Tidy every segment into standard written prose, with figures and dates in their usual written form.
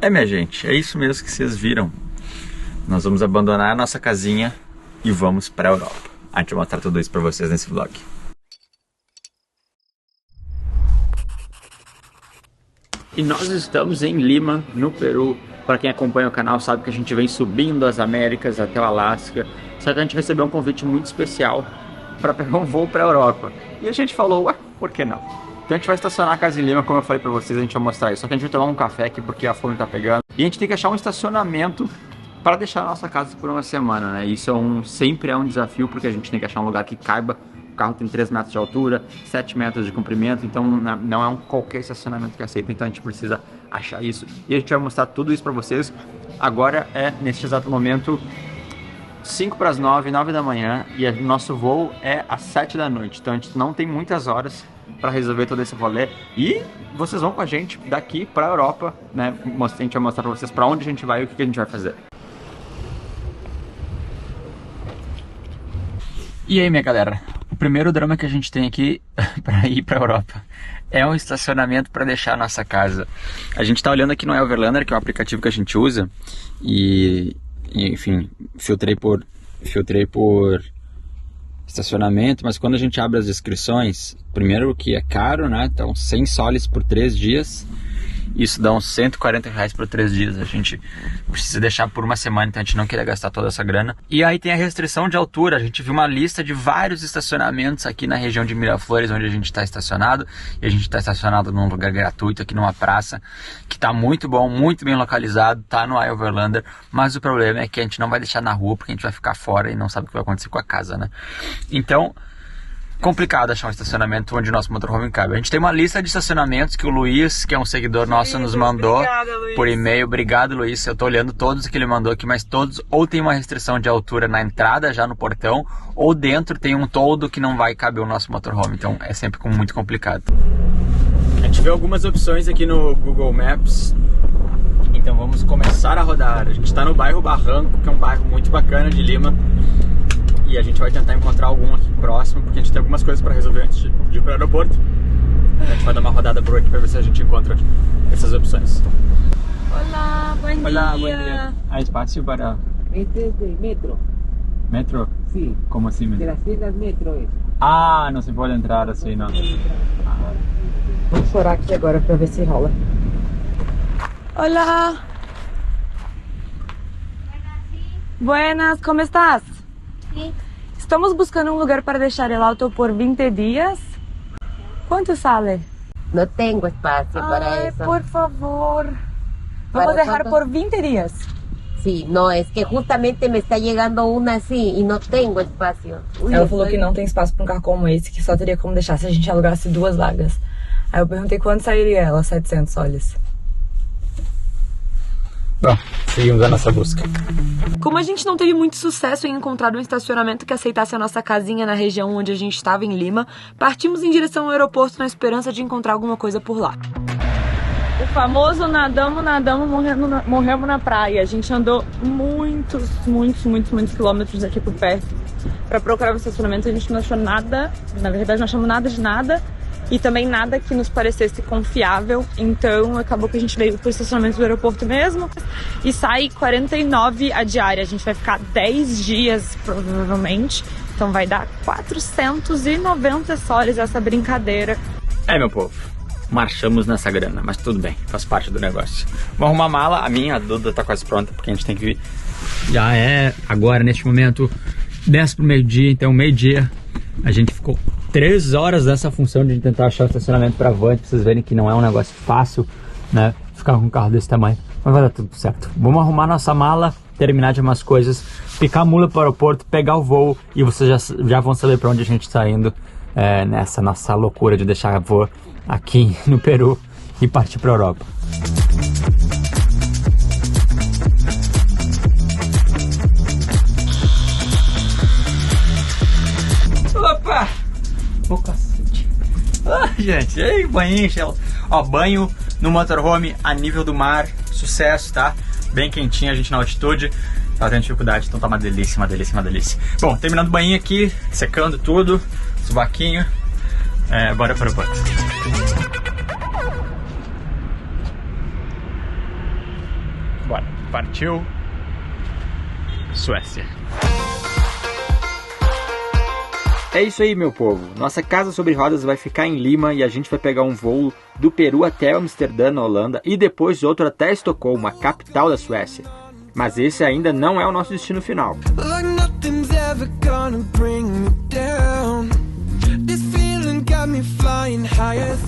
É, minha gente, é isso mesmo que vocês viram. Nós vamos abandonar a nossa casinha e vamos para a Europa. A gente vai mostrar tudo isso para vocês nesse vlog. E nós estamos em Lima, no Peru. Para quem acompanha o canal sabe que a gente vem subindo as Américas até o Alasca. Só que a gente recebeu um convite muito especial para pegar um voo para a Europa. E a gente falou, ué, por que não? Então a gente vai estacionar a casa em Lima, como eu falei para vocês, a gente vai mostrar isso. Só que a gente vai tomar um café aqui porque a fome tá pegando. E a gente tem que achar um estacionamento para deixar a nossa casa por uma semana, né? Isso sempre é um desafio, porque a gente tem que achar um lugar que caiba. O carro tem 3 metros de altura, 7 metros de comprimento, então não é qualquer estacionamento que aceita, então a gente precisa achar isso. E a gente vai mostrar tudo isso para vocês. Agora neste exato momento, 5 para as 9 da manhã, e o nosso voo é às 7 da noite, então a gente não tem muitas horas para resolver todo esse rolê. E vocês vão com a gente daqui para a Europa, né? A gente vai mostrar para vocês para onde a gente vai e o que a gente vai fazer. E aí, minha galera, o primeiro drama que a gente tem aqui para ir para a Europa é um estacionamento para deixar a nossa casa. A gente tá olhando aqui no Overlander, que é um aplicativo que a gente usa, e enfim, filtrei por estacionamento, mas quando a gente abre as descrições, primeiro que é caro, né? Então 100 soles por 3 dias, isso dá uns 140 reais por 3 dias. A gente precisa deixar por uma semana, então a gente não queria gastar toda essa grana. E aí tem a restrição de altura. A gente viu uma lista de vários estacionamentos aqui na região de Miraflores, onde a gente está estacionado. E a gente está estacionado num lugar gratuito, aqui numa praça, que está muito bom, muito bem localizado, tá no Overlander. Mas o problema é que a gente não vai deixar na rua, porque a gente vai ficar fora e não sabe o que vai acontecer com a casa, né? Então, complicado achar um estacionamento onde o nosso motorhome cabe. A gente tem uma lista de estacionamentos que o Luiz, que é um seguidor nosso, nos mandou. Obrigada, por e-mail. Obrigado, Luiz. Eu tô olhando todos que ele mandou aqui, mas todos ou tem uma restrição de altura na entrada, já no portão, ou dentro tem um toldo que não vai caber o nosso motorhome. Então é sempre muito complicado. A gente vê algumas opções aqui no Google Maps. Então vamos começar a rodar. A gente está no bairro Barranco, que é um bairro muito bacana de Lima. E a gente vai tentar encontrar algum aqui próximo, porque a gente tem algumas coisas para resolver antes de ir para o aeroporto. A gente vai dar uma rodada por aqui para ver se a gente encontra essas opções. Olá, bom dia. Olá, bom dia. Há espaço para... Este es de metro. Metro? Sí. Como assim, De metro? las tiendas metro es. Ah, não se pode entrar assim, não. Vamos chorar aqui agora para ver se rola. Hola. Buenas, ¿cómo estás? Sí. Estamos buscando un lugar para dejar el auto por 20 días. ¿Cuánto sale? No tengo espacio para Ay, eso. por favor. Vamos a ¿Para dejar cuánto? por 20 días. Sí, no, es que justamente me está llegando una así y no tengo espacio. Ui, Ela falou que não tem espaço para um carro como esse, que só teria como deixar se a gente alugasse 2 vagas. Aí eu perguntei quanto sairia ela, 700 soles. Bom, seguimos a nossa busca. Como a gente não teve muito sucesso em encontrar um estacionamento que aceitasse a nossa casinha na região onde a gente estava, em Lima, partimos em direção ao aeroporto na esperança de encontrar alguma coisa por lá. O famoso nadamos, morremos na praia. A gente andou muitos quilômetros aqui por perto para procurar um estacionamento. A gente não achou nada, na verdade não achamos nada de nada. E também nada que nos parecesse confiável, então acabou que a gente veio pro estacionamento do aeroporto mesmo. E sai 49 a diária, a gente vai ficar 10 dias provavelmente, então vai dar 490 soles essa brincadeira. É, meu povo, marchamos nessa grana, mas tudo bem, faz parte do negócio. Vamos arrumar a mala, a Duda tá quase pronta, porque a gente tem que vir. Já é agora, neste momento, 10 pro meio-dia, então meio-dia a gente ficou 3 horas dessa função de tentar achar o estacionamento para van, pra vocês verem que não é um negócio fácil, né, ficar com um carro desse tamanho, mas vai dar tudo certo. Vamos arrumar nossa mala, terminar de umas coisas, picar a mula para o aeroporto, pegar o voo e vocês já vão saber para onde a gente está indo nessa nossa loucura de deixar a van aqui no Peru e partir para a Europa. Opa! Ô, cacete. Ah, gente, e aí, banho, ó, banho no motorhome a nível do mar, sucesso, tá? Bem quentinho, a gente na altitude, tá tendo dificuldade, então tá uma delícia, uma delícia, uma delícia. Bom, terminando o banho aqui, secando tudo, subaquinho, bora para o bote. Bora, partiu Suécia. É isso aí, meu povo. Nossa casa sobre rodas vai ficar em Lima e a gente vai pegar um voo do Peru até Amsterdã, na Holanda, e depois outro até Estocolmo, a capital da Suécia. Mas esse ainda não é o nosso destino final.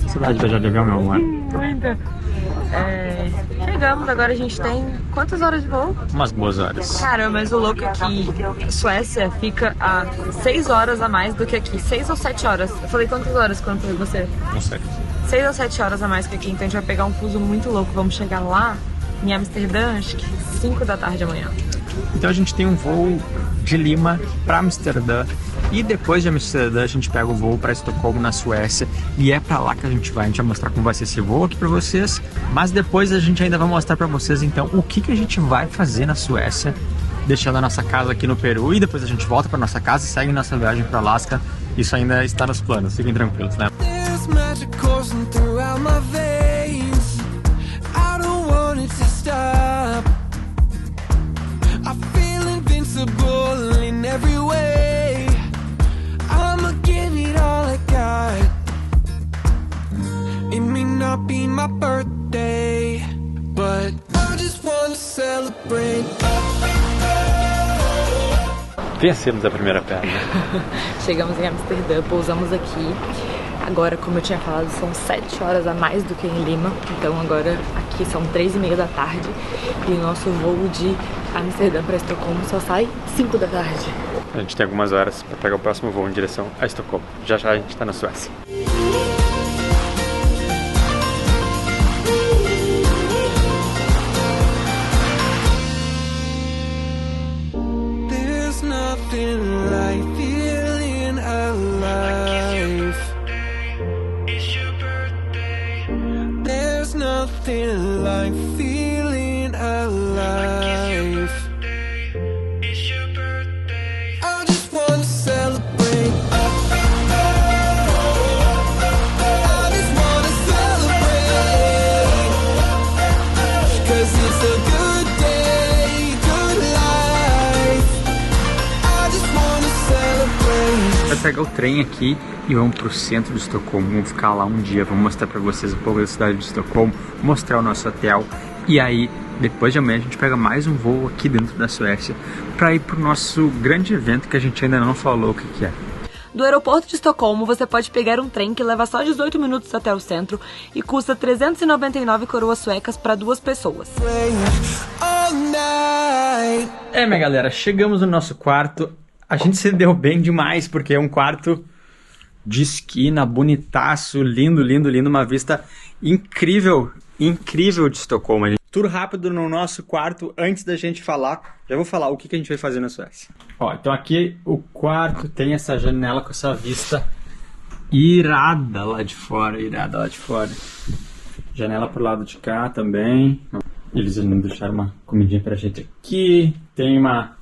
Você vai viajar de avião, meu amor? Muito. Chegamos, agora a gente tem quantas horas de voo? Umas 2 horas. Cara, mas o louco é que a Suécia fica a 6 horas a mais do que aqui. 6 ou 7 horas. Eu falei quantas horas quando foi você? Não sei. 6 ou 7 horas a mais que aqui, então a gente vai pegar um fuso muito louco. Vamos chegar lá em Amsterdã, acho que 5 da tarde amanhã. Então a gente tem um voo de Lima para Amsterdã e depois de Amsterdã a gente pega o voo para Estocolmo, na Suécia, e é para lá que a gente vai mostrar como vai ser esse voo aqui para vocês, mas depois a gente ainda vai mostrar para vocês então o que a gente vai fazer na Suécia, deixando a nossa casa aqui no Peru, e depois a gente volta para nossa casa e segue nossa viagem para Alasca. Isso ainda está nos planos, fiquem tranquilos, né? I feel invincible in every way. I'ma give it all I got. It may not be my birthday, but I just want to celebrate. Vencemos a primeira perna. Chegamos em Amsterdã, pousamos aqui. Agora, como eu tinha falado, são 7 horas a mais do que em Lima. Então agora aqui são 3h30 da tarde. E o nosso voo de Amsterdã para Estocolmo só sai 5 da tarde. A gente tem algumas horas para pegar o próximo voo em direção a Estocolmo. Já já a gente está na Suécia. There's nothing like feeling alive. It's your birthday. There's nothing like feeling alive. It's your birthday. I just wanna celebrate. I just wanna celebrate. 'Cause it's a good day, good life. I just wanna celebrate. Vai pegar o trem aqui e vamos pro centro de Estocolmo. Vamos ficar lá um dia, vamos mostrar pra vocês um pouco da cidade de Estocolmo, mostrar o nosso hotel. E aí, depois de amanhã, a gente pega mais um voo aqui dentro da Suécia para ir pro nosso grande evento que a gente ainda não falou o que é. Do aeroporto de Estocolmo, você pode pegar um trem que leva só 18 minutos até o centro e custa 399 coroas suecas para 2 pessoas. É, minha galera, chegamos no nosso quarto. A gente se deu bem demais, porque é um quarto de esquina, bonitaço, lindo, lindo, lindo, uma vista incrível, incrível de Estocolmo. Tudo rápido no nosso quarto, antes da gente falar, já vou falar o que a gente vai fazer na Suécia. Ó, então aqui o quarto tem essa janela com essa vista irada lá de fora, irada lá de fora. Janela pro lado de cá também. Eles não deixaram uma comidinha pra gente aqui. Tem uma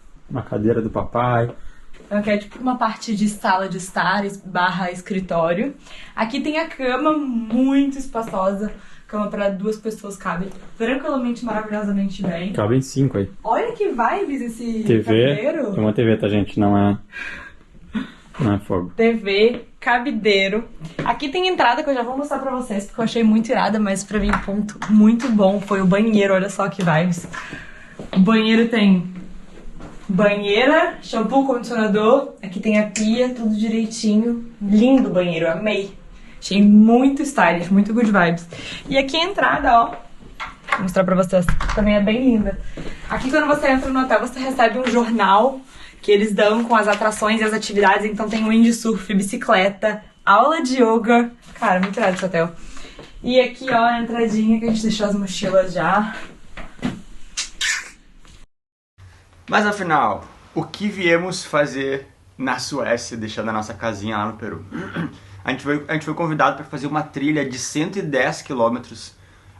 cadeira do papai. Aqui é tipo uma parte de sala de estar / escritório. Aqui tem a cama muito espaçosa. Cama para 2 pessoas, cabe tranquilamente, maravilhosamente bem. Cabem 5 aí. Olha que vibes esse TV, cabideiro. Tem uma TV, tá, gente? Não é fogo. TV, cabideiro. Aqui tem entrada que eu já vou mostrar pra vocês, porque eu achei muito irada, mas pra mim o ponto muito bom foi o banheiro. Olha só que vibes. O banheiro tem banheira, shampoo, condicionador. Aqui tem a pia, tudo direitinho. Lindo banheiro, amei. Achei muito stylish, muito good vibes. E aqui a entrada, ó. Vou mostrar pra vocês. Também é bem linda. Aqui quando você entra no hotel, você recebe um jornal que eles dão com as atrações e as atividades. Então tem windsurf, bicicleta, aula de yoga. Cara, muito irado esse hotel. E aqui, ó, a entradinha que a gente deixou as mochilas já. Mas afinal, o que viemos fazer na Suécia, deixando a nossa casinha lá no Peru? A gente foi convidado para fazer uma trilha de 110 quilômetros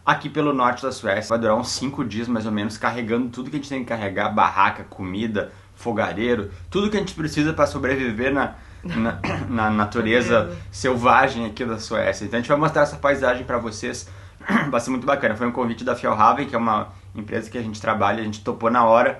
aqui pelo norte da Suécia. Vai durar uns 5 dias mais ou menos, carregando tudo que a gente tem que carregar, barraca, comida, fogareiro, tudo que a gente precisa para sobreviver na natureza selvagem aqui da Suécia. Então a gente vai mostrar essa paisagem para vocês, vai ser muito bacana. Foi um convite da Fjällräven, que é uma empresa que a gente trabalha, a gente topou na hora.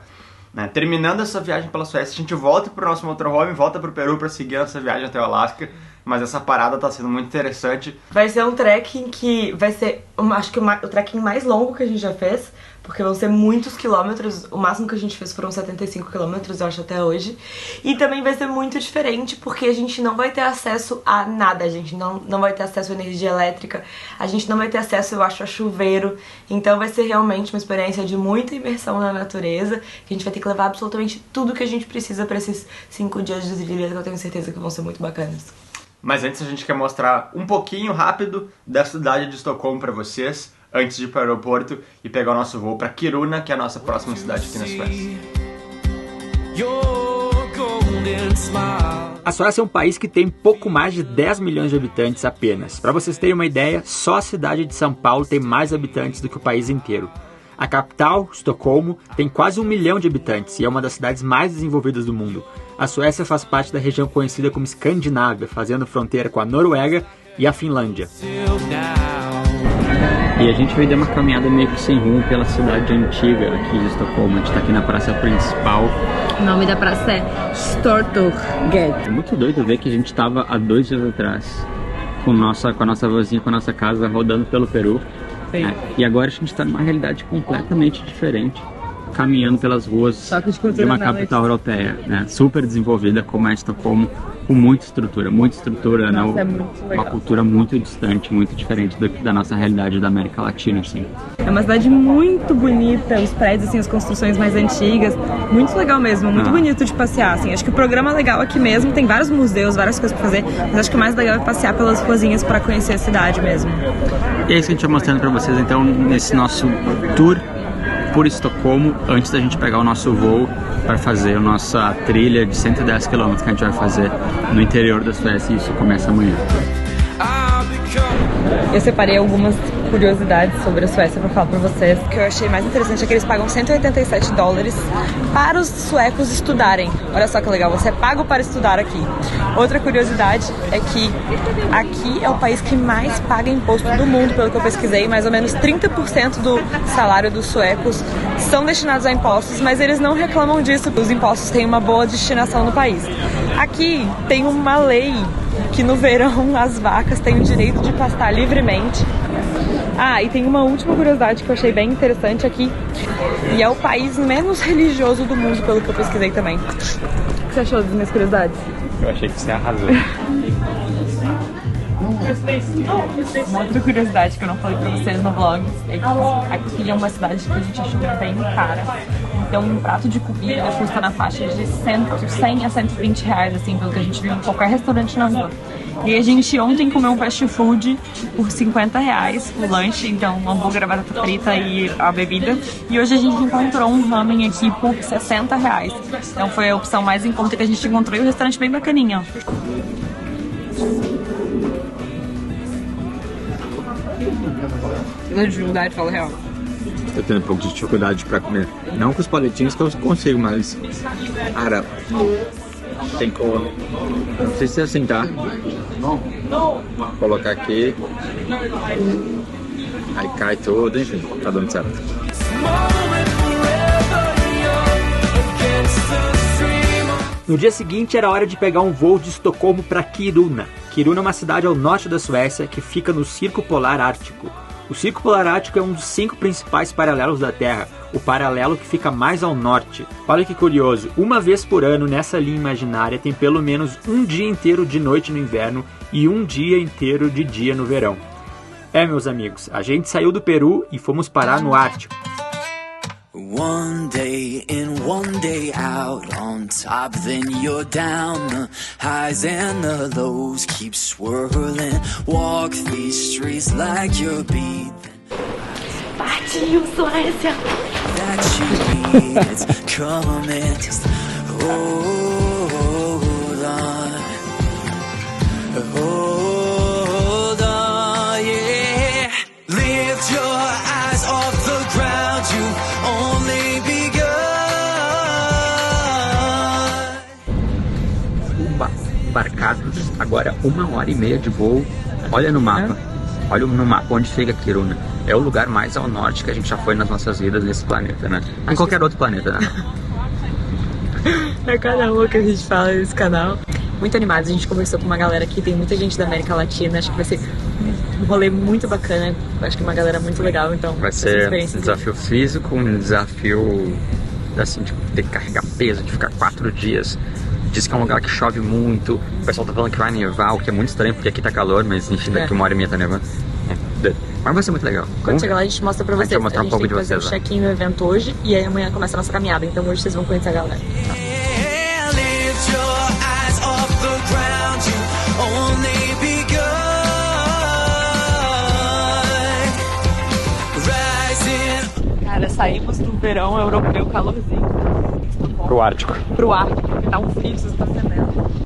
Né? Terminando essa viagem pela Suécia, a gente volta pro nosso motorhome, volta pro Peru para seguir essa viagem até o Alasca. Mas essa parada tá sendo muito interessante. Vai ser um trekking que vai ser, acho que o trekking mais longo que a gente já fez, porque vão ser muitos quilômetros. O máximo que a gente fez foram 75 quilômetros, eu acho, até hoje. E também vai ser muito diferente, porque a gente não vai ter acesso a nada. A gente não vai ter acesso à energia elétrica, a gente não vai ter acesso, eu acho, a chuveiro. Então vai ser realmente uma experiência de muita imersão na natureza, que a gente vai ter que levar absolutamente tudo que a gente precisa para esses 5 dias de trilha, que eu tenho certeza que vão ser muito bacanas. Mas antes a gente quer mostrar um pouquinho rápido da cidade de Estocolmo para vocês, antes de ir para o aeroporto e pegar o nosso voo para Kiruna, que é a nossa próxima cidade aqui na Suécia. A Suécia é um país que tem pouco mais de 10 milhões de habitantes apenas. Para vocês terem uma ideia, só a cidade de São Paulo tem mais habitantes do que o país inteiro. A capital, Estocolmo, tem quase 1 milhão de habitantes e é uma das cidades mais desenvolvidas do mundo. A Suécia faz parte da região conhecida como Escandinávia, fazendo fronteira com a Noruega e a Finlândia. E a gente veio dar uma caminhada meio que sem rumo pela cidade antiga aqui de Estocolmo. A gente tá aqui na praça principal. O nome da praça é Stortorget. É muito doido ver que a gente tava há 2 dias atrás com a nossa vozinha, com a nossa casa rodando pelo Peru. É, e agora a gente tá numa realidade completamente diferente, caminhando pelas ruas de uma capital europeia, né? Super desenvolvida como é Estocolmo, com muita estrutura, Nossa, né? é muito legal. Uma cultura muito distante, muito diferente da nossa realidade da América Latina, assim. É uma cidade muito bonita, os prédios, assim, as construções mais antigas, muito legal mesmo, muito bonito de passear, assim. Acho que o programa é legal aqui mesmo, tem vários museus, várias coisas pra fazer, mas acho que o mais legal é passear pelas ruazinhas pra conhecer a cidade mesmo. E é isso que a gente vai mostrando pra vocês, então, nesse nosso tour por Estocolmo, antes da gente pegar o nosso voo para fazer a nossa trilha de 110 km que a gente vai fazer no interior da Suécia, e isso começa amanhã. Eu separei algumas curiosidades sobre a Suécia pra falar pra vocês. O que eu achei mais interessante é que eles pagam $187 para os suecos estudarem. Olha só que legal, você é pago para estudar aqui. Outra curiosidade é que aqui é o país que mais paga imposto do mundo, pelo que eu pesquisei. Mais ou menos 30% do salário dos suecos são destinados a impostos, mas eles não reclamam disso. Os impostos têm uma boa destinação no país. Aqui tem uma lei que no verão as vacas têm o direito de pastar livremente. Ah, e tem uma última curiosidade que eu achei bem interessante aqui, e é o país menos religioso do mundo, pelo que eu pesquisei também. O que você achou das minhas curiosidades? Eu achei que você arrasou. Uma outra curiosidade que eu não falei pra vocês no vlog é que aqui é uma cidade que a gente achou bem cara. Então um prato de comida custa na faixa de 100 a 120 reais, assim, pelo que a gente viu em qualquer restaurante na rua. E a gente ontem comeu um fast food por 50 reais, o lanche, então um hambúrguer, a batata frita e a bebida. E hoje a gente encontrou um ramen aqui por 60 reais. Então foi a opção mais em conta que a gente encontrou, e o restaurante bem bacaninha, ó. Tô de dificuldade, fala real. Tô tendo um pouco de dificuldade pra comer. Não com os palitinhos que eu consigo, mas... Cara, tem como... Não sei se é assim, tá? Vou colocar aqui. Aí cai tudo, enfim, tá dando certo. No dia seguinte era hora de pegar um voo de Estocolmo para Kiruna. Kiruna é uma cidade ao norte da Suécia que fica no Círculo Polar Ártico. O Círculo Polar Ártico é um dos 5 principais paralelos da Terra, o paralelo que fica mais ao norte. Olha que curioso, uma vez por ano nessa linha imaginária tem pelo menos um dia inteiro de noite no inverno e um dia inteiro de dia no verão. É, meus amigos, a gente saiu do Peru e fomos parar no Ártico. One day in, one day out, on top, then you're down. The highs and the lows keep swirling. Walk these streets like you're beating. Partiu, Suécia! That you need, it's coming. Just hold on, hold on, yeah. Lift your eyes off the ground, you've only begun. Embarcados agora 1h30 de voo. Olha no mapa. Olha no mapa onde chega Kiruna. é o lugar mais ao norte que a gente já foi nas nossas vidas nesse planeta, né? Em qualquer outro planeta, né? É cada uma que a gente fala nesse canal. Muito animados, a gente conversou com uma galera aqui, tem muita gente da América Latina, acho que vai ser um rolê muito bacana, acho que uma galera muito legal, então... Vai ser um desafio físico, um desafio, assim, tipo, ter que carregar peso, de ficar 4 dias. Diz que é um lugar que chove muito, o pessoal tá falando que vai nevar, o que é muito estranho, porque aqui tá calor, mas enfim, daqui 1h30 tá nevando. Mas vai ser muito legal. Quando chegar lá a gente mostra pra vocês. A gente vai mostrar um pouco de vocês. A gente tem que fazer o check-in no evento hoje e aí amanhã começa a nossa caminhada. Então hoje vocês vão conhecer a galera. Cara, saímos do verão europeu calorzinho. Pro Ártico. Pro Ártico, porque tá um frio, vocês estão entendendo.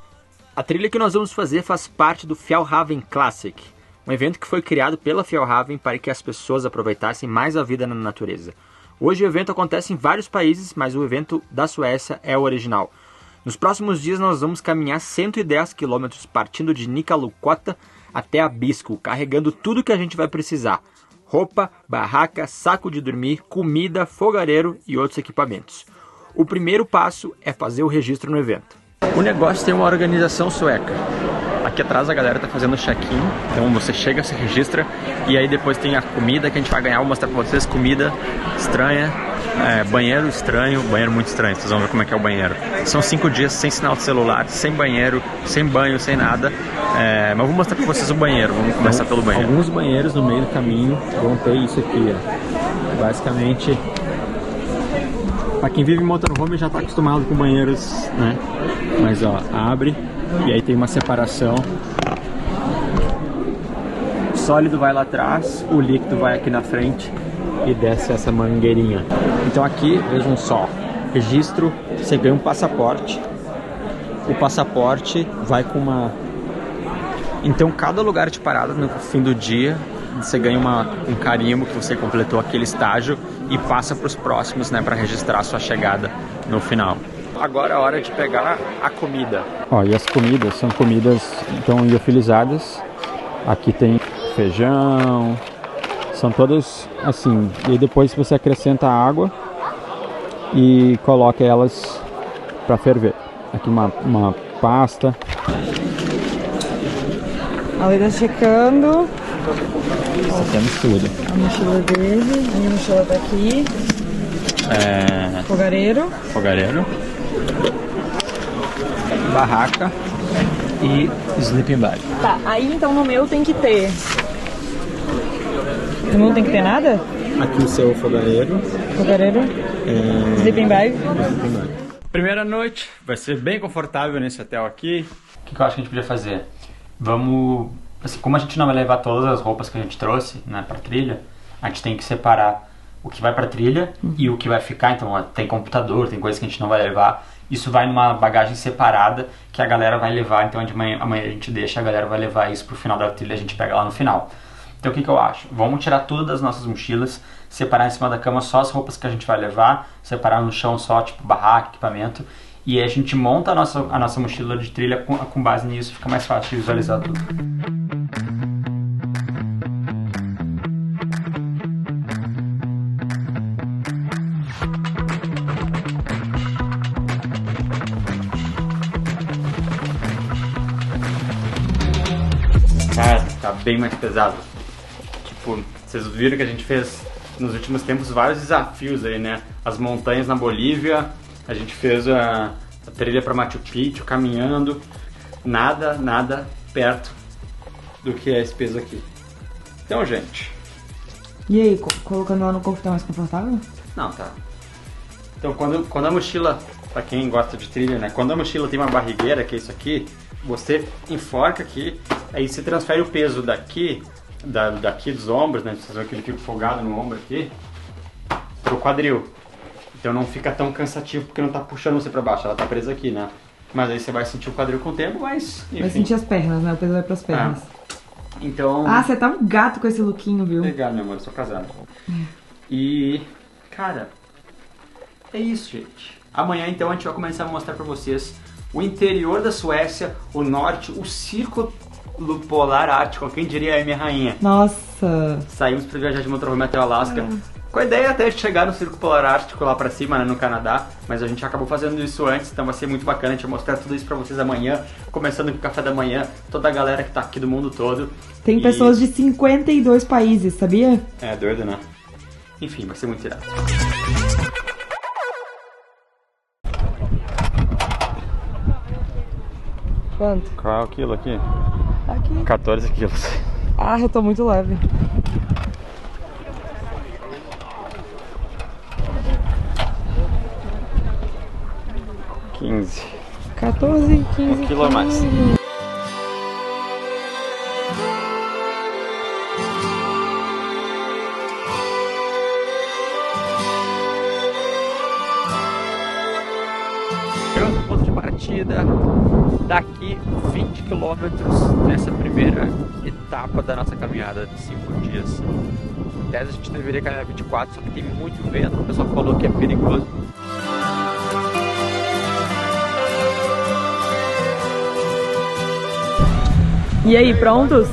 A trilha que nós vamos fazer faz parte do Fjällräven Classic, um evento que foi criado pela Fjällräven para que as pessoas aproveitassem mais a vida na natureza. Hoje o evento acontece em vários países, mas o evento da Suécia é o original. Nos próximos dias nós vamos caminhar 110 km partindo de Nikkaluokta até Abisko, carregando tudo que a gente vai precisar. Roupa, barraca, saco de dormir, comida, fogareiro e outros equipamentos. O primeiro passo é fazer o registro no evento. O negócio tem uma organização sueca. Aqui atrás a galera tá fazendo check-in, então você chega, se registra e aí depois tem a comida que a gente vai ganhar. Vou mostrar pra vocês comida estranha, banheiro estranho, banheiro muito estranho, vocês vão ver como é que é o banheiro. São 5 dias sem sinal de celular, sem banheiro, sem banho, sem nada, mas vou mostrar pra vocês o banheiro, vamos começar pelo banheiro. Alguns banheiros no meio do caminho vão ter isso aqui, ó. Basicamente, pra quem vive em motorhome já tá acostumado com banheiros, né? Mas ó, abre e aí tem uma separação. O sólido vai lá atrás, o líquido vai aqui na frente e desce essa mangueirinha. Então aqui, vejam só, registro, você ganha um passaporte. O passaporte vai com uma... Então cada lugar de parada no fim do dia, você ganha um carimbo que você completou aquele estágio e passa para os próximos, né, para registrar a sua chegada no final. Agora é a hora de pegar a comida. Ó, e as comidas são comidas então liofilizadas. Aqui tem feijão, são todas assim. E depois você acrescenta água e coloca elas para ferver. Aqui uma pasta. A Lê tá checando. Isso temos tudo. A mochila dele, a minha mochila tá aqui. Fogareiro. Barraca e sleeping bag. Tá, aí então no meu tem que ter... No meu tem que ter nada? Aqui o seu fogareiro. Sleeping bag. Primeira noite, vai ser bem confortável nesse hotel aqui. O que eu acho que a gente podia fazer? Vamos... Assim, como a gente não vai levar todas as roupas que a gente trouxe, né, pra trilha, a gente tem que separar o que vai pra trilha e o que vai ficar. Então tem computador, tem coisas que a gente não vai levar. Isso vai numa bagagem separada que a galera vai levar. Então amanhã a gente deixa, a galera vai levar isso pro final da trilha, a gente pega lá no final. Então o que eu acho? Vamos tirar tudo das nossas mochilas, separar em cima da cama só as roupas que a gente vai levar, separar no chão só tipo barraca, equipamento, e aí a gente monta a nossa mochila de trilha com base nisso, fica mais fácil de visualizar tudo. Cara, tá bem mais pesado. Tipo, vocês viram que a gente fez nos últimos tempos vários desafios aí, né? As montanhas na Bolívia, a gente fez a trilha para Machu Picchu, caminhando. Nada perto do que é esse peso aqui. Então, gente... E aí, colocando lá no corpo tá mais confortável? Não, tá. Então, quando a mochila, pra quem gosta de trilha, né? Quando a mochila tem uma barrigueira, que é isso aqui, você enforca aqui, aí você transfere o peso daqui dos ombros, né? Vocês vão que ele fica folgado no ombro aqui, pro quadril. Então não fica tão cansativo porque não tá puxando você pra baixo, ela tá presa aqui, né? Mas aí você vai sentir o quadril com o tempo, mas enfim. Vai sentir as pernas, né? O peso vai pras pernas. Então... Ah, você tá um gato com esse lookinho, viu? Legal, meu amor, eu sou casado. E... cara... é isso, gente. Amanhã, então, a gente vai começar a mostrar pra vocês o interior da Suécia, o norte, o circo Círculo Polar Ártico, quem diria aí, minha rainha? Nossa! Saímos para viajar de motorhome até o Alasca. Com a ideia até de chegar no Círculo Polar Ártico lá pra cima, né, no Canadá, mas a gente acabou fazendo isso antes, então vai ser muito bacana. A gente vai mostrar tudo isso pra vocês amanhã, começando com o café da manhã, toda a galera que tá aqui do mundo todo. Tem pessoas de 52 países, sabia? É, doido, né? Enfim, vai ser muito irado. Quanto? Qual é o quilo aqui? Aqui. 14 quilos. Ah, eu tô muito leve. 15. 14, 15 1 quilo a mais. Chegamos no ponto de partida, daqui 20 quilômetros nessa primeira etapa da nossa caminhada de 5 dias. Em tese a gente deveria caminhar 24, só que tem muito vento, o pessoal falou que é perigoso. E aí, prontos?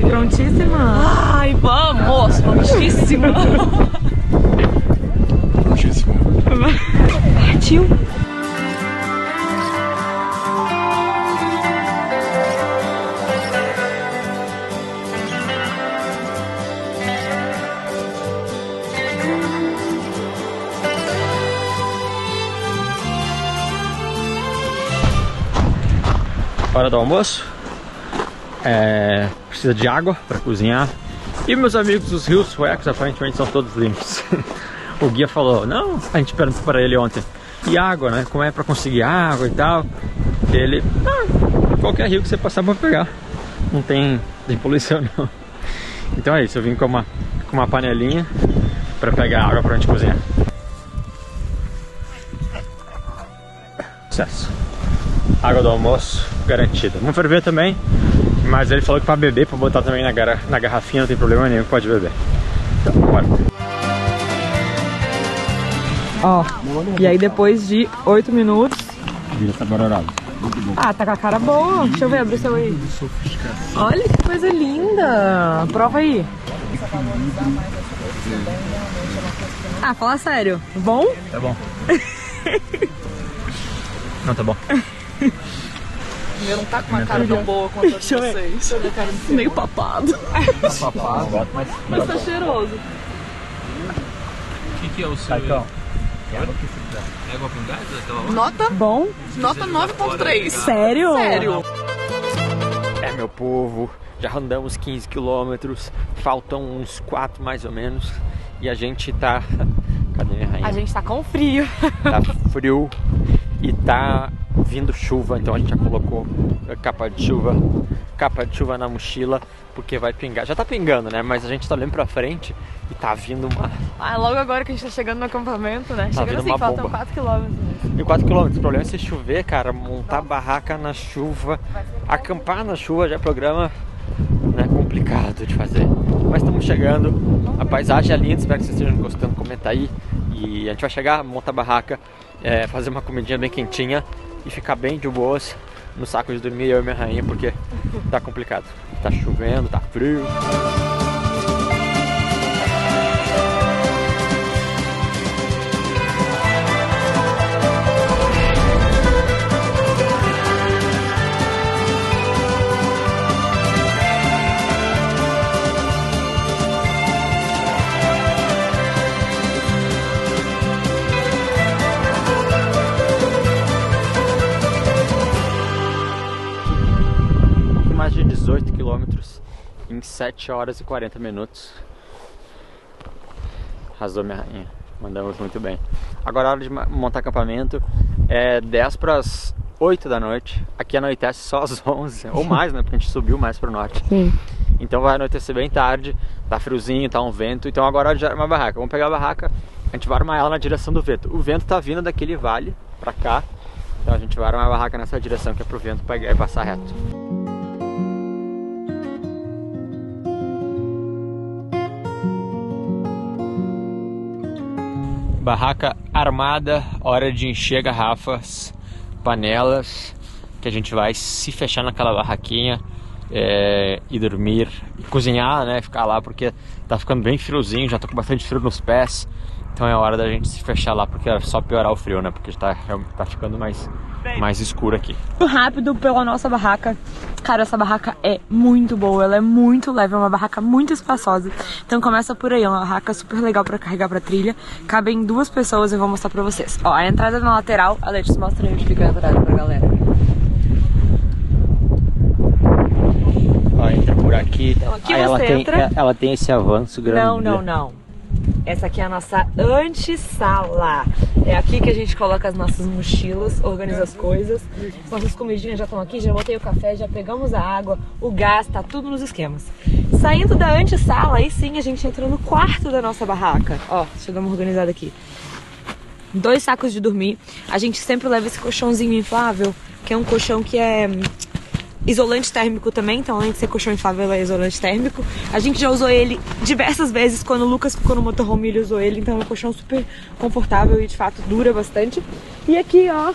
Prontíssima? Ai, vamos! Prontíssima! Prontíssimo. Partiu! Hora do almoço. Precisa de água para cozinhar. E meus amigos, os rios suecos aparentemente são todos limpos. O guia falou, não, a gente perguntou para ele ontem, e água, né? Como é para conseguir água e tal? Ele, qualquer rio que você passar para pegar. Não tem poluição não. Então é isso, eu vim com uma panelinha para pegar água pra gente cozinhar. Sucesso. Água do almoço garantida. Vamos ferver também, mas ele falou que para beber, para botar também na garrafinha, não tem problema nenhum, pode beber. Então, bora. Ó, e aí depois de 8 minutos... Vira essa barorada. Ah, tá com a cara boa. Deixa eu ver, abre o seu aí. Olha que coisa linda. Prova aí. Ah, fala sério. Bom? Tá bom. Não, tá bom. O meu não tá com uma cara tão boa quanto a de vocês. Meio papado. Papado. Mas tá cheiroso. O que é o seu? Água com gás daquela hora? Nota? Bom? Nota 9.3. Sério? Sério? É, meu povo, já andamos 15 quilômetros, faltam uns 4 mais ou menos, e a gente tá... Cadê minha rainha? A gente tá com frio. Tá frio e tá vindo chuva, então a gente já colocou capa de chuva na mochila, porque vai pingar. Já tá pingando, né? Mas a gente tá olhando pra frente e tá vindo uma... Ah, logo agora que a gente tá chegando no acampamento, né? Tá Chegando vindo assim, uma faltam bomba. 4 quilômetros. E 4 km, o problema é se chover, cara, montar barraca na chuva, acampar na chuva já é programa, né, complicado de fazer. Mas estamos chegando, a paisagem é linda, espero que vocês estejam gostando, comenta aí. E a gente vai chegar, montar barraca, fazer uma comidinha bem quentinha e ficar bem de boas no saco de dormir, eu e minha rainha, porque tá complicado. Tá chovendo, tá frio. Mais de 18 quilômetros em 7 horas e 40 minutos. Arrasou, minha rainha. Mandamos muito bem. Agora a hora de montar acampamento. É 10 para as 8 da noite. Aqui anoitece só às 11, ou mais, né? Porque a gente subiu mais para o norte. Sim. Então vai anoitecer bem tarde. Tá friozinho, tá um vento. Então agora é hora de armar a barraca. Vamos pegar a barraca, a gente vai armar ela na direção do vento. O vento tá vindo daquele vale para cá. Então a gente vai armar a barraca nessa direção, que é pro vento pegar e passar reto. Barraca armada, hora de encher garrafas, panelas, que a gente vai se fechar naquela barraquinha e dormir, e cozinhar, né, ficar lá, porque tá ficando bem friozinho, já tô com bastante frio nos pés, então é hora da gente se fechar lá, porque é só piorar o frio, né, porque tá ficando mais escuro aqui. Rápido pela nossa barraca. Cara, essa barraca é muito boa, ela é muito leve, é uma barraca muito espaçosa. Então começa por aí, é uma barraca super legal pra carregar pra trilha. Cabem 2 pessoas, eu vou mostrar pra vocês. Ó, a entrada na lateral, a Letícia mostra onde fica a entrada pra galera. Ó, entra por aqui. Então aqui aí você entra. Ela tem esse avanço grande. Não. Essa aqui é a nossa antessala. É aqui que a gente coloca as nossas mochilas, organiza as coisas. Nossas comidinhas já estão aqui, já botei o café, já pegamos a água, o gás, tá tudo nos esquemas. Saindo da antessala, aí sim a gente entra no quarto da nossa barraca. Ó, deixa eu dar uma organizada aqui. 2 sacos de dormir. A gente sempre leva esse colchãozinho inflável, que é um colchão que é isolante térmico também, então além de ser colchão inflável, é isolante térmico. A gente já usou ele diversas vezes, quando o Lucas ficou no motorhome ele usou ele, então é um colchão super confortável e de fato dura bastante. E aqui, ó,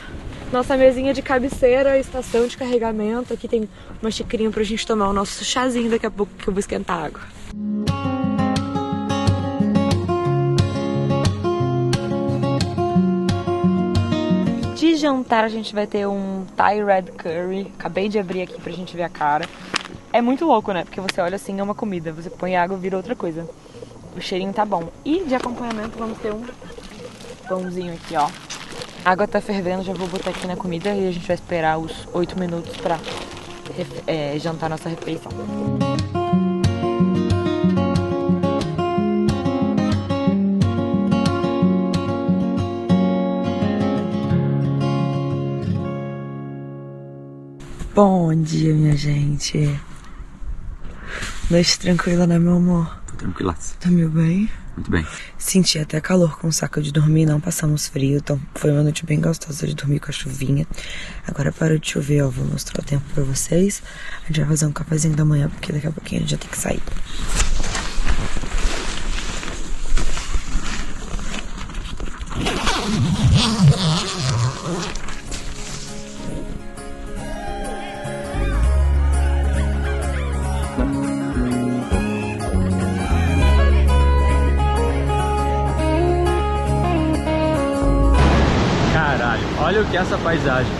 nossa mesinha de cabeceira, estação de carregamento. Aqui tem uma xicrinha pra gente tomar o nosso chazinho daqui a pouco, que eu vou esquentar água. De jantar a gente vai ter um Thai Red Curry. Acabei de abrir aqui pra gente ver a cara. É muito louco, né? Porque você olha assim, é uma comida. Você põe água e vira outra coisa. O cheirinho tá bom. E de acompanhamento vamos ter um pãozinho aqui, ó. A água tá fervendo, já vou botar aqui na comida e a gente vai esperar os 8 minutos pra jantar nossa refeição. Bom dia, minha gente. Noite tranquila, né, meu amor? Tô tranquilaço. Dormiu bem? Muito bem. Senti até calor com o saco de dormir, não passamos frio, então foi uma noite bem gostosa de dormir com a chuvinha. Agora parou de chover, ó, vou mostrar o tempo pra vocês. A gente vai fazer um cafezinho da manhã, porque daqui a pouquinho a gente já tem que sair. Olha o que é essa paisagem.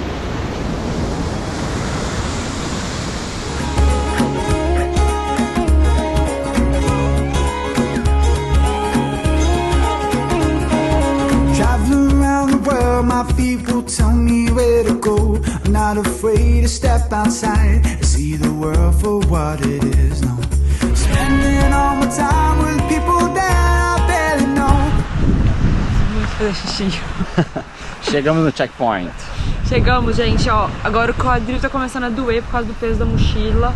Traveling around the world, my feet will tell me where to go. I'm not afraid to step outside and see the world for what it is. No, spending all my time with people that I barely know. Vamos fazer xixi. Chegamos no checkpoint. Chegamos, gente, ó. Agora o quadril tá começando a doer por causa do peso da mochila.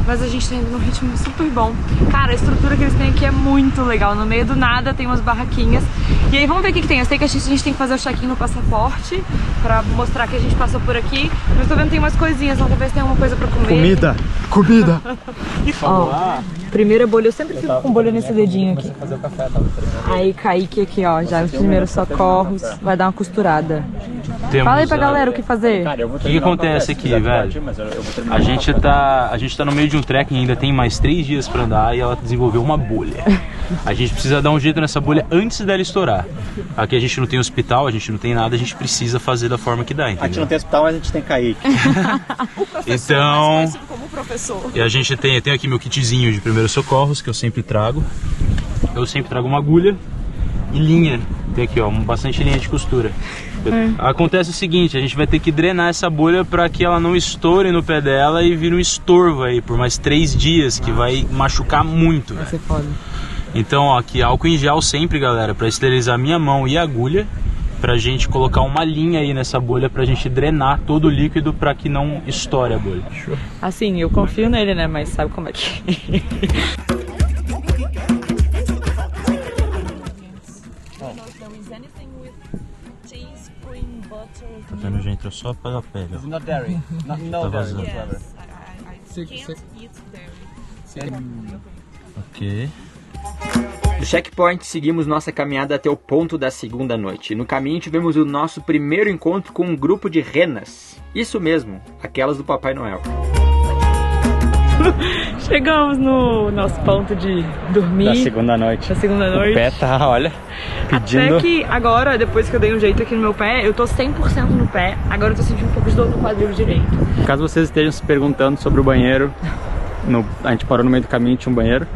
Mas a gente tá indo num ritmo super bom. Cara, a estrutura que eles têm aqui é muito legal. No meio do nada tem umas barraquinhas. E aí vamos ver o que tem. Eu sei que a gente tem que fazer o check-in no passaporte pra mostrar que a gente passou por aqui. Mas tô vendo que tem umas coisinhas, então talvez tenha alguma coisa pra comer. Comida! Comida! Ó, primeira bolha, eu sempre fico com bolha nesse dedinho aqui. Aí Kaique aqui, ó, já os primeiros socorros. Vai dar uma costurada. Fala aí pra galera o que fazer. O que acontece aqui, velho? A gente tá no meio de um trekking, ainda tem mais 3 dias pra andar e ela desenvolveu uma bolha. A gente precisa dar um jeito nessa bolha antes dela estourar. Aqui a gente não tem hospital, a gente não tem nada, a gente precisa fazer da forma que dá, entendeu? A gente não tem hospital, mas a gente tem Kaique. Então, e a gente tem aqui meu kitzinho de primeiros socorros, que eu sempre trago. Eu sempre trago uma agulha e linha. Tem aqui, ó, bastante linha de costura. Acontece o seguinte, a gente vai ter que drenar essa bolha para que ela não estoure no pé dela e vire um estorvo aí por mais 3 dias, que vai machucar muito. Vai ser foda. Então, ó, aqui álcool em gel sempre, galera, para esterilizar minha mão e a agulha, pra gente colocar uma linha aí nessa bolha pra gente drenar todo o líquido pra que não estoure a bolha. Assim, eu confio nele, né, mas sabe como é que Tá vendo, gente? Eu só pego a pele. It's not dairy. No Tá dairy vazando. whatsoever. Ok. Do checkpoint, seguimos nossa caminhada até o ponto da segunda noite. No caminho, tivemos o nosso primeiro encontro com um grupo de renas. Isso mesmo, aquelas do Papai Noel. Chegamos no nosso ponto de dormir. Da segunda noite. O pé tá, olha, pedindo... Até que agora, depois que eu dei um jeito aqui no meu pé, eu tô 100% no pé. Agora eu tô sentindo um pouco de dor no quadril direito. Caso vocês estejam se perguntando sobre o banheiro, a gente parou no meio do caminho e tinha um banheiro.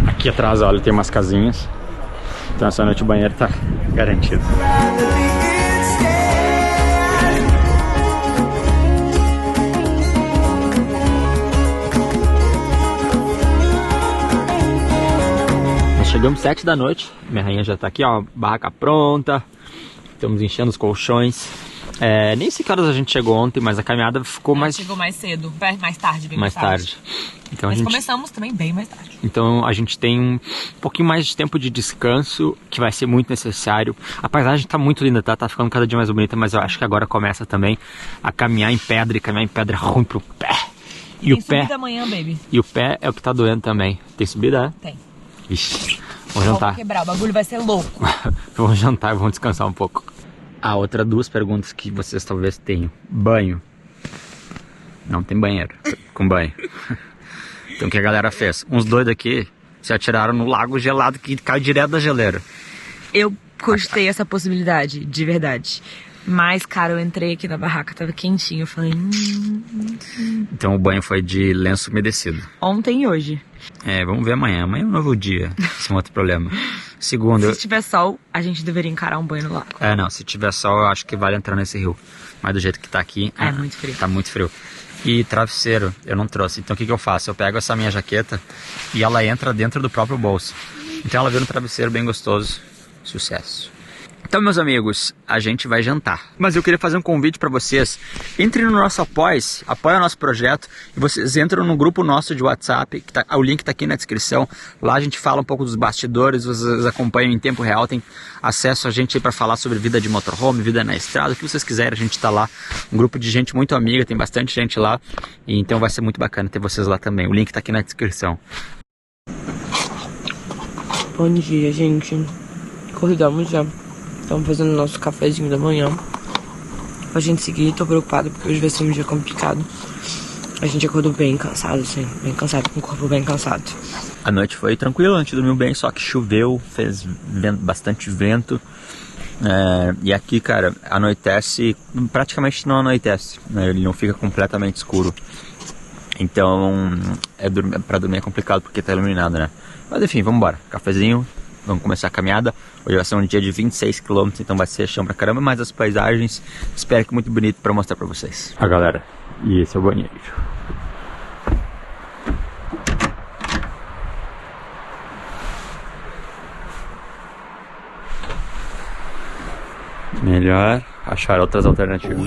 Aqui atrás, olha, tem umas casinhas. Então essa noite o banheiro tá garantido. Chegamos 7 da noite, minha rainha já tá aqui, ó, barraca pronta, estamos enchendo os colchões. Nem sei que horas a gente chegou ontem, mas a caminhada ficou mais... Chegou mais cedo, mais tarde, bem mais tarde. Então, mas começamos também bem mais tarde. Então a gente tem um pouquinho mais de tempo de descanso, que vai ser muito necessário. A paisagem tá muito linda, tá ficando cada dia mais bonita, mas eu acho que agora começa também a caminhar em pedra, e caminhar em pedra é ruim pro pé. E o pé... subida amanhã, baby. E o pé é o que tá doendo também. Tem subida, Tem. Ixi, vamos jantar. Vamos quebrar, o bagulho vai ser louco. Vamos jantar e vamos descansar um pouco. Outra duas perguntas que vocês talvez tenham. Banho. Não tem banheiro com banho. Então o que a galera fez? Uns doidos aqui se atiraram no lago gelado que cai direto da geleira. Eu cogitei essa possibilidade, de verdade. Mas, cara, eu entrei aqui na barraca, tava quentinho, eu falei... Então o banho foi de lenço umedecido. Ontem e hoje. Vamos ver amanhã. Amanhã é um novo dia. Esse é um outro problema. Segundo... Se tiver sol, a gente deveria encarar um banho no lago. Não. Se tiver sol, eu acho que vale entrar nesse rio. Mas do jeito que tá aqui... É muito frio. Tá muito frio. E travesseiro, eu não trouxe. Então o que eu faço? Eu pego essa minha jaqueta e ela entra dentro do próprio bolso. Então ela vira um travesseiro bem gostoso. Sucesso. Então, meus amigos, a gente vai jantar. Mas eu queria fazer um convite para vocês. Entrem no nosso Apoia-se, apoia o nosso projeto. E vocês entram no grupo nosso de WhatsApp, o link tá aqui na descrição. Lá a gente fala um pouco dos bastidores, vocês acompanham em tempo real. Tem acesso a gente aí para falar sobre vida de motorhome, vida na estrada, o que vocês quiserem, a gente tá lá. Um grupo de gente muito amiga, tem bastante gente lá. E então vai ser muito bacana ter vocês lá também. O link tá aqui na descrição. Bom dia, gente. Acordamos já. Estamos fazendo nosso cafezinho da manhã pra gente seguir. Tô preocupado porque hoje vai ser um dia complicado. A gente acordou bem cansado, assim, bem cansado, com o corpo bem cansado. A noite foi tranquila, a gente dormiu bem, só que choveu, fez bastante vento. E aqui, cara, anoitece, praticamente não anoitece, né? Ele não fica completamente escuro. Então, pra dormir é complicado porque tá iluminado, né? Mas enfim, vamos embora. Cafezinho. Vamos começar a caminhada. Hoje vai ser um dia de 26 km, então vai ser chão pra caramba, mas as paisagens, espero que muito bonito pra mostrar pra vocês. Galera, e esse é o banheiro. Melhor achar outras alternativas.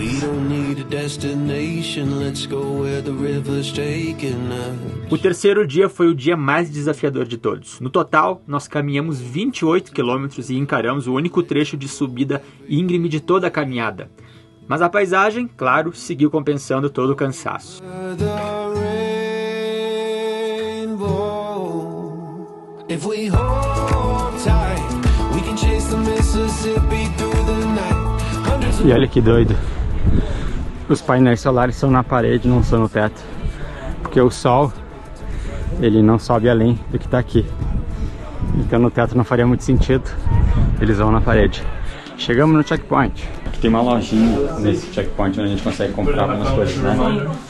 O terceiro dia foi o dia mais desafiador de todos. No total, nós caminhamos 28 km e encaramos o único trecho de subida íngreme de toda a caminhada. Mas a paisagem, claro, seguiu compensando todo o cansaço. E olha que doido. Os painéis solares são na parede, não são no teto. Porque o sol, ele não sobe além do que está aqui. Então no teto não faria muito sentido. Eles vão na parede. Chegamos no checkpoint. Aqui tem uma lojinha nesse checkpoint onde a gente consegue comprar algumas coisas, né?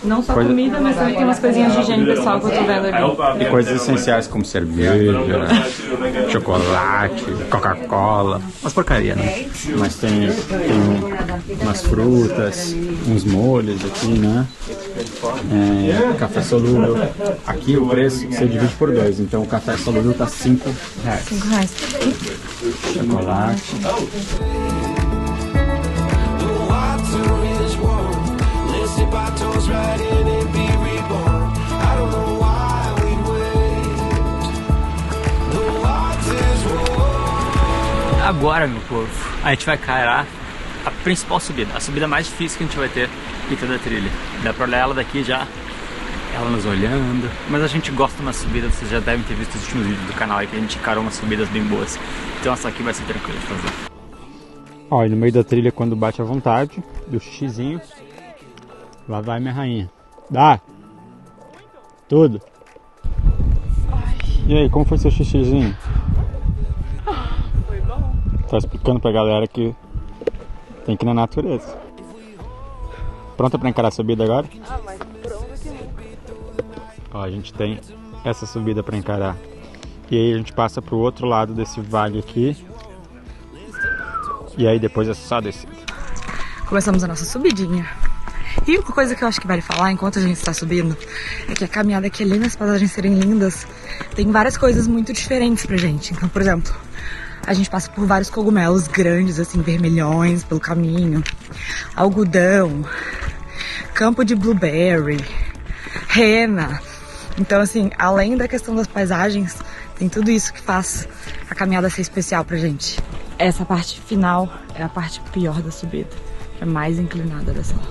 Não só comida, mas também tem umas coisinhas de higiene pessoal que eu tô vendo ali. E coisas essenciais como cerveja, chocolate, Coca-Cola. Umas porcaria, né? Mas tem umas frutas, uns molhos aqui, né? Café solúvel. Aqui o preço você divide por 2, então o café solúvel tá R$5. Chocolate. Agora, meu povo, a gente vai encarar a principal subida, a subida mais difícil que a gente vai ter em toda a trilha. Dá pra olhar ela daqui já, ela nos olhando. Mas a gente gosta de uma subida, vocês já devem ter visto os últimos vídeos do canal aí que a gente encarou umas subidas bem boas. Então essa aqui vai ser tranquila de fazer. Ó, e no meio da trilha, quando bate à vontade, do xixizinho, lá vai minha rainha. Dá! Tudo! E aí, como foi seu xixizinho? Foi bom. Tá explicando pra galera que tem que ir na natureza. Pronta pra encarar a subida agora? Ah, mas pronto que não. Ó, a gente tem essa subida pra encarar. E aí a gente passa pro outro lado desse vale aqui. E aí depois é só descida. Começamos a nossa subidinha. E uma coisa que eu acho que vale falar enquanto a gente está subindo é que a caminhada aqui, além das paisagens serem lindas, tem várias coisas muito diferentes pra gente. Então, por exemplo, a gente passa por vários cogumelos grandes, assim, vermelhões pelo caminho, algodão, campo de blueberry, rena. Então, assim, além da questão das paisagens, tem tudo isso que faz a caminhada ser especial pra gente. Essa parte final é a parte pior da subida, é mais inclinada dessa lá.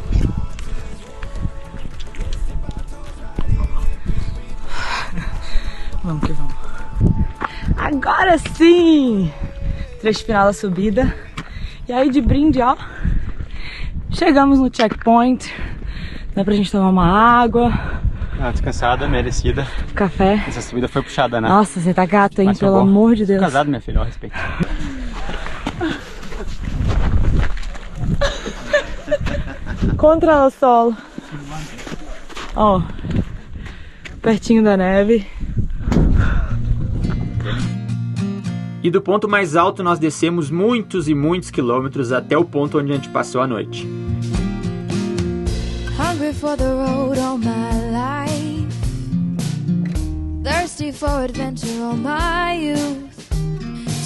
Vamos que vamos. Agora sim! Trecho final da subida. E aí de brinde, ó, chegamos no checkpoint. Dá pra gente tomar uma água. Ah, descansada, merecida. Café. Essa subida foi puxada, né? Nossa, você tá gato, hein? Mas Pelo amor de Deus. Tô casado, minha filha, ao respeito. Contra o sol. Ó, pertinho da neve. E do ponto mais alto nós descemos muitos e muitos quilômetros até o ponto onde a gente passou a noite. Hungry for the road all my life, thirsty for adventure all my youth,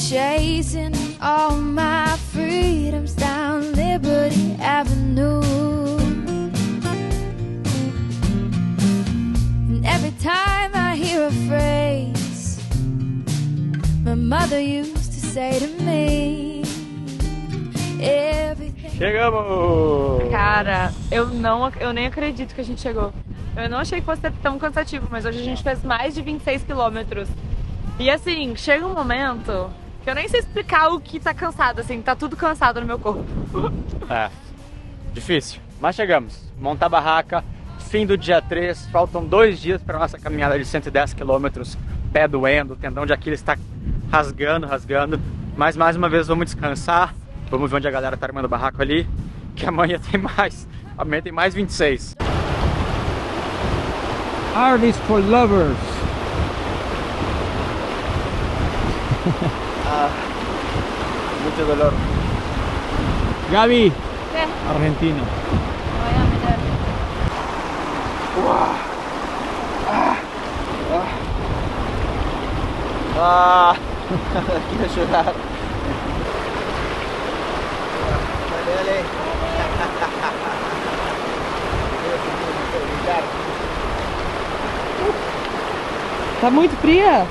chasing all my freedoms down Liberty Avenue. And every time I hear a phrase my mother used to say to me, Chegamos! Cara, eu nem acredito que a gente chegou. Eu não achei que fosse tão cansativo, mas hoje a gente fez mais de 26 quilômetros. E assim, chega um momento que eu nem sei explicar o que tá cansado, assim, tá tudo cansado no meu corpo. É, difícil, mas chegamos. Montar barraca, fim do dia 3, faltam 2 dias para nossa caminhada de 110 quilômetros, pé doendo, o tendão de Aquiles está rasgando, mas mais uma vez vamos descansar, vamos ver onde a galera tá armando barraco ali, que amanhã tem mais, 26. Artists for Lovers. Mucho dolor. Gaby, ¿Qué? Argentina. Voy a meter. Quiero llorar. Dale. Tá muito fria?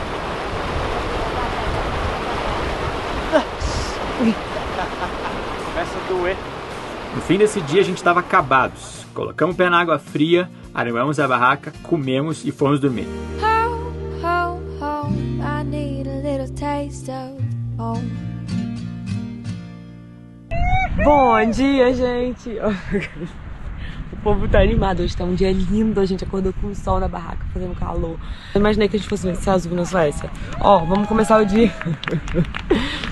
Começa a doer. No fim desse dia a gente estava acabados. Colocamos o pé na água fria, armamos a barraca, comemos e fomos dormir. Home, home, home, I need a little taste of home. Bom dia, gente! O povo tá animado, hoje tá um dia lindo, a gente acordou com o sol na barraca, fazendo calor. Eu imaginei que a gente fosse ver céu azul na Suécia. Ó, vamos começar o dia...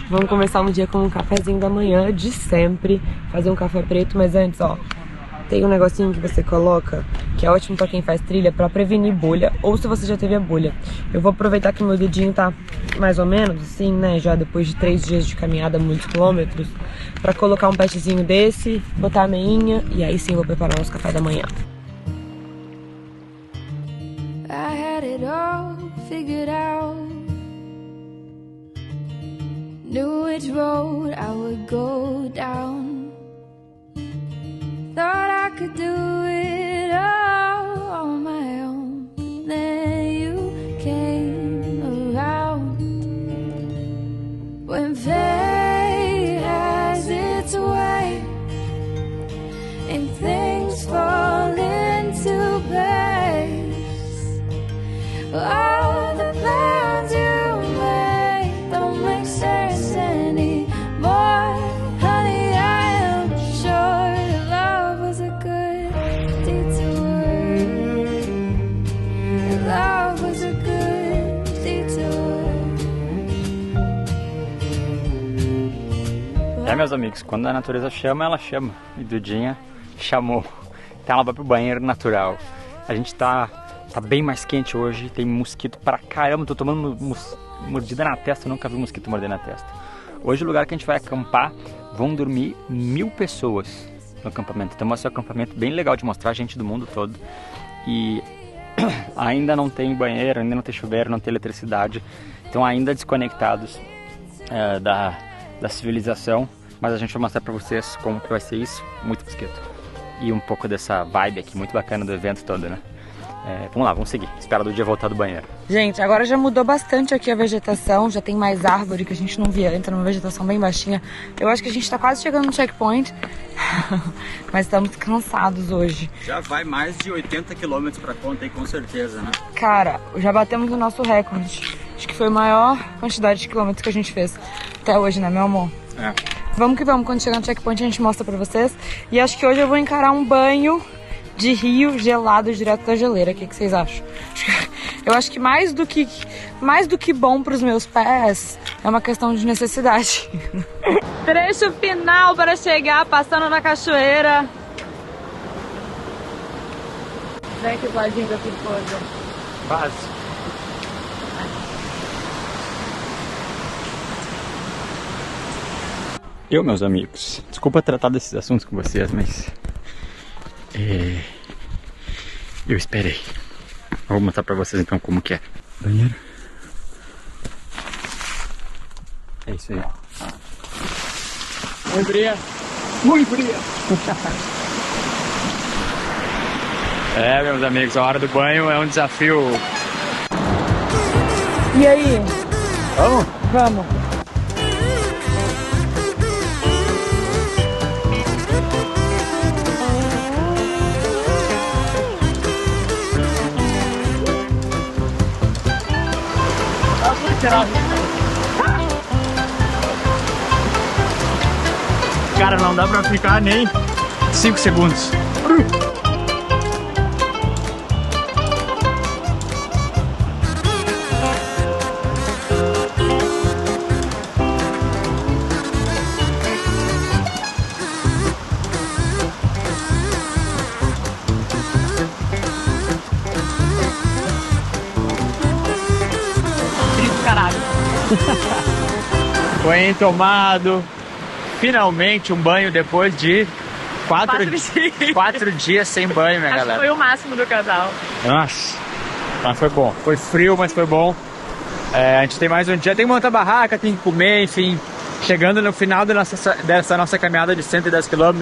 Vamos começar um dia com um cafezinho da manhã, de sempre. Fazer um café preto, mas antes, ó, tem um negocinho que você coloca, que é ótimo pra quem faz trilha, pra prevenir bolha, ou se você já teve a bolha. Eu vou aproveitar que meu dedinho tá mais ou menos assim, né, já depois de 3 dias de caminhada, muitos quilômetros, pra colocar um patchzinho desse, botar a meinha, e aí sim vou preparar o nosso café da manhã. I had it all figured out, knew which road I would go down, thought I could do it all on my own. Then you came around. When fate has its way and things fall into place, É, meus amigos, quando a natureza chama, ela chama. E Dudinha chamou. Então ela vai pro banheiro natural. A gente tá bem mais quente hoje, tem mosquito pra caramba. Tô tomando mordida na testa, eu nunca vi mosquito morder na testa. Hoje o lugar que a gente vai acampar, vão dormir 1000 pessoas no acampamento. Então vai ser um acampamento bem legal de mostrar, gente do mundo todo. E ainda não tem banheiro, ainda não tem chuveiro, não tem eletricidade. Então ainda desconectados da civilização. Mas a gente vai mostrar pra vocês como que vai ser isso. Muito mosquito. E um pouco dessa vibe aqui, muito bacana do evento todo, né? Vamos lá, vamos seguir. Espera do dia voltar do banheiro. Gente, agora já mudou bastante aqui a vegetação, já tem mais árvore que a gente não via antes, uma vegetação bem baixinha. Eu acho que a gente tá quase chegando no checkpoint, mas estamos cansados hoje. Já vai mais de 80 km pra conta aí, com certeza, né? Cara, já batemos o nosso recorde. Acho que foi a maior quantidade de quilômetros que a gente fez até hoje, né, meu amor? Vamos que vamos, quando chegar no checkpoint a gente mostra pra vocês. E acho que hoje eu vou encarar um banho de rio gelado direto da geleira. O que vocês acham? Eu acho que mais do que bom pros meus pés é uma questão de necessidade. Trecho final para chegar, passando na cachoeira. Vem que ladinho da coisa. Base. Eu, meus amigos, desculpa tratar desses assuntos com vocês, mas eu esperei. Eu vou mostrar pra vocês então como que é. Banheiro. É isso aí. Muito fria. Muito fria. Meus amigos, a hora do banho é um desafio. E aí? Vamos? Vamos. Cara, não dá pra ficar nem 5 segundos. Banho tomado. Finalmente um banho depois de 4 dias sem banho, minha galera. Foi o máximo do casal. Nossa, mas foi bom. Foi frio, mas foi bom. A gente tem mais um dia, tem que montar barraca, tem que comer, enfim. Chegando no final dessa nossa caminhada de 110 km.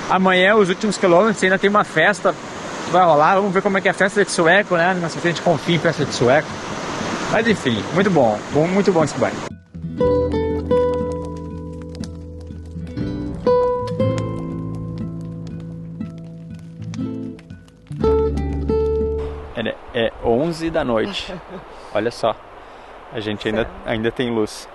Amanhã, os últimos quilômetros, ainda tem uma festa. Vai rolar, vamos ver como é que é a festa de sueco, né? Não sei se a gente confia em festa de sueco. Mas enfim, muito bom esse banho. É 11 da noite. Olha só, a gente ainda tem luz.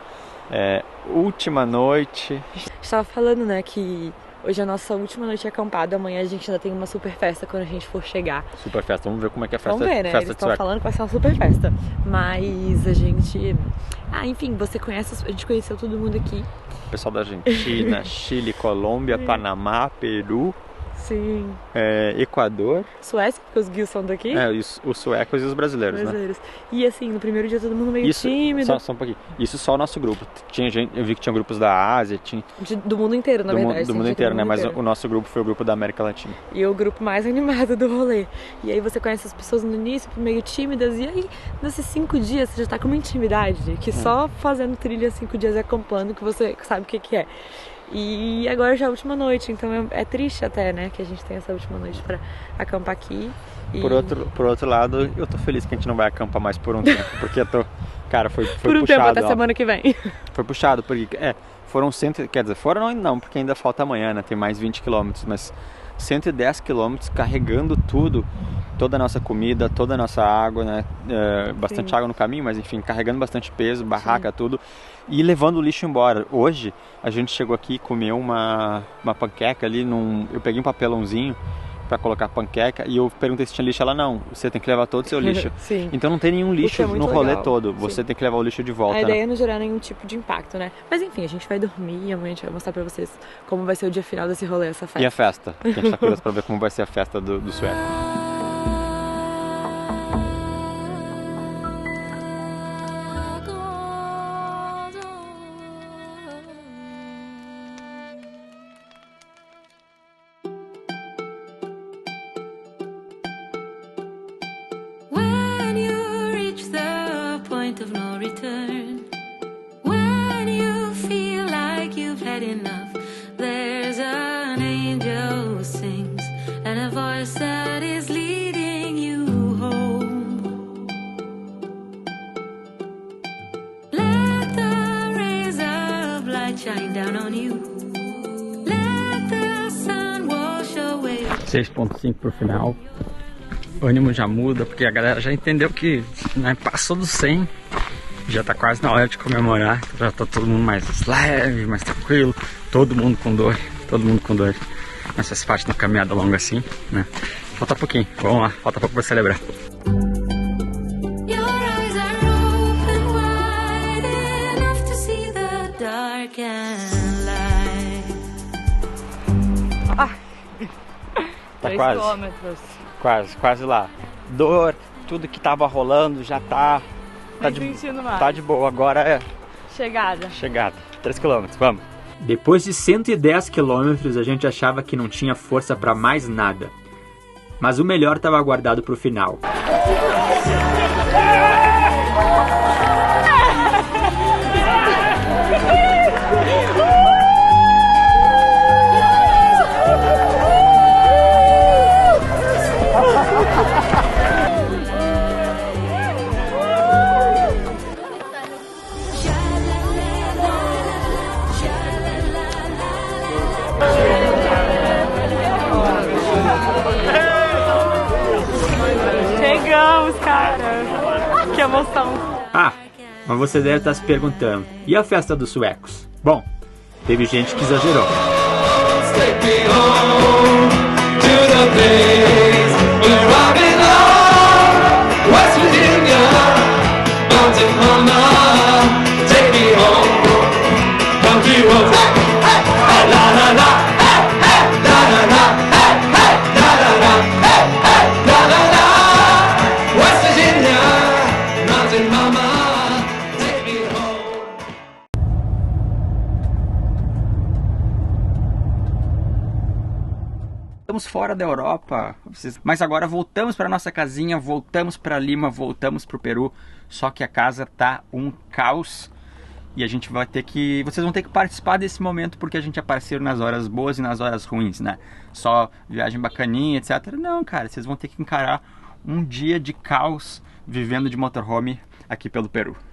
Última noite. Estava falando, né, que hoje é a nossa última noite acampada. Amanhã a gente ainda tem uma super festa quando a gente for chegar. Super festa, vamos ver como é que é a festa. Vamos ver, né? Eles estão falando que vai ser uma super festa. Mas a gente... enfim, a gente conheceu todo mundo aqui. Pessoal da Argentina, Chile, Colômbia, Panamá, Peru. Sim. Equador. Suécia, porque os guias são daqui. Os suecos e os brasileiros, né? E assim, no primeiro dia todo mundo meio tímido. Só um pouquinho. Isso só o nosso grupo. Eu vi que tinha grupos da Ásia, do mundo inteiro, na verdade. Do mundo inteiro, né? Mas o nosso grupo foi o grupo da América Latina. E o grupo mais animado do rolê. E aí você conhece as pessoas no início, meio tímidas. E aí, nesses 5 dias, você já tá com uma intimidade. Que só fazendo trilha 5 dias e acampando que você sabe o que é. E agora já é a última noite, então é triste até, né, que a gente tem essa última noite pra acampar aqui. E... Por outro lado, eu tô feliz que a gente não vai acampar mais por um tempo, porque cara, foi por um puxado. Tempo até semana que vem. Foi puxado, porque, foram porque ainda falta amanhã, né, tem mais 20 km, mas 110 km carregando tudo, toda a nossa comida, toda a nossa água, né, bastante água no caminho, mas enfim, carregando bastante peso, barraca, tudo. E levando o lixo embora. Hoje a gente chegou aqui e comeu uma panqueca ali eu peguei um papelãozinho pra colocar panqueca, e eu perguntei se tinha lixo, ela não, você tem que levar todo o seu lixo. Sim. Então não tem nenhum lixo no rolê legal. todo, você tem que levar o lixo de volta. A ideia né? é não gerar nenhum tipo de impacto, né? Mas enfim, a gente vai dormir e amanhã a gente vai mostrar pra vocês como vai ser o dia final desse rolê, essa festa. E a festa, que a gente tá curioso pra ver como vai ser a festa do sueco. When you reach the point of no return, when you feel like you've had enough, there's an angel who sings and a voice that is leading you home. Let the rays of light shine down on you. Let the sun wash away. 6.5 pro final. O ânimo já muda, porque a galera já entendeu que, né, passou do 100. Já tá quase na hora de comemorar. Já tá todo mundo mais leve, mais tranquilo. Todo mundo com dor. Todo mundo com dor. Nessas partes de uma caminhada longa assim, né? Falta pouquinho. Vamos lá. Falta pouco pra celebrar. Your eyes are open wide enough to see the dark and light. Tá 3 quase. quilômetros. Quase lá. Dor, tudo que tava rolando já tá Sentindo mais. tá de boa. Agora é Chegada. chegada. 3 km, vamos. Depois de 110 quilômetros, a gente achava que não tinha força para mais nada. Mas o melhor estava guardado para o final. Chegamos, cara. Que emoção. Ah, mas você deve estar se perguntando, e a festa dos suecos? Bom, teve gente que exagerou. Estamos fora da Europa, mas agora voltamos para nossa casinha, voltamos para Lima, voltamos para o Peru. Só que a casa tá um caos e a gente vai ter que, vocês vão ter que participar desse momento porque a gente apareceu nas horas boas e nas horas ruins, né? Só viagem bacaninha, etc. Não, cara, vocês vão ter que encarar um dia de caos vivendo de motorhome aqui pelo Peru.